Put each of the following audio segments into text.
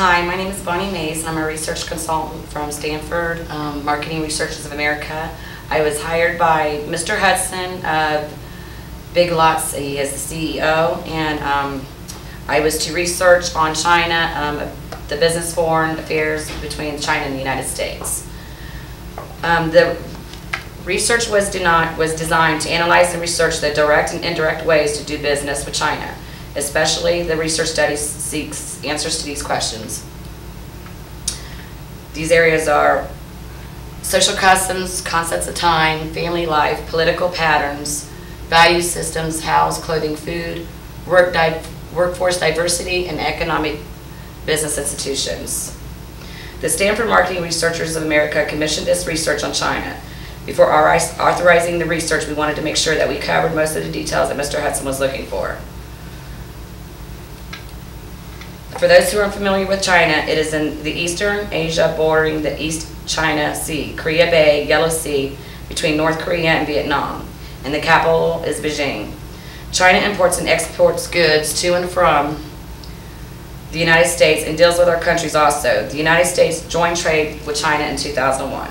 Hi, my name is Bonnie Mays, and I'm a research consultant from Stanford Marketing Researches of America. I was hired by Mr. Hudson of Big Lots. He is the CEO, and I was to research on China, the business foreign affairs between China and the United States. The research was designed to analyze and research the direct and indirect ways to do business with China. Especially, the research study seeks answers to these questions. These areas are social customs, concepts of time, family life, political patterns, value systems, house, clothing, food, workforce diversity, and economic business institutions. The Stanford Marketing Researchers of America commissioned this research on China. Before authorizing the research, we wanted to make sure that we covered most of the details that Mr. Hudson was looking for. For those who are unfamiliar with China, it is in the eastern Asia bordering the East China Sea, Korea Bay, Yellow Sea, between North Korea and Vietnam, and the capital is Beijing. China imports and exports goods to and from the United States and deals with our countries also. The United States joined trade with China in 2001.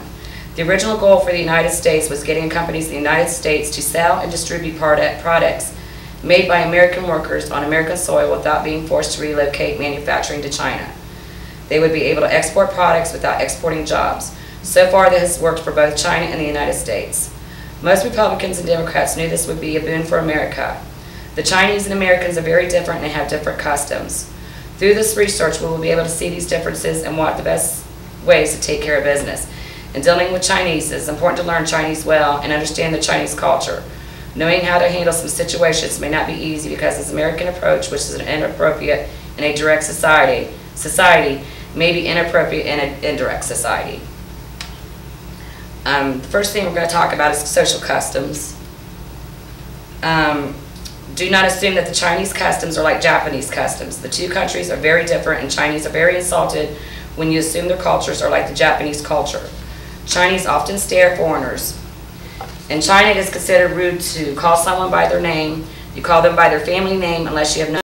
The original goal for the United States was getting companies in the United States to sell and distribute products made by American workers on American soil without being forced to relocate manufacturing to China. They would be able to export products without exporting jobs. So far, this has worked for both China and the United States. Most Republicans and Democrats knew this would be a boon for America. The Chinese and Americans are very different and have different customs. Through this research, we will be able to see these differences and what the best ways to take care of business. In dealing with Chinese, it is important to learn Chinese well and understand the Chinese culture. Knowing how to handle some situations may not be easy because this American approach, which is inappropriate in a direct society may be inappropriate in an indirect society. The first thing we're going to talk about is social customs. Do not assume that the Chinese customs are like Japanese customs. The two countries are very different, and Chinese are very insulted when you assume their cultures are like the Japanese culture. Chinese often stare at foreigners. In China, it is considered rude to call someone by their name. You call them by their family name unless you have no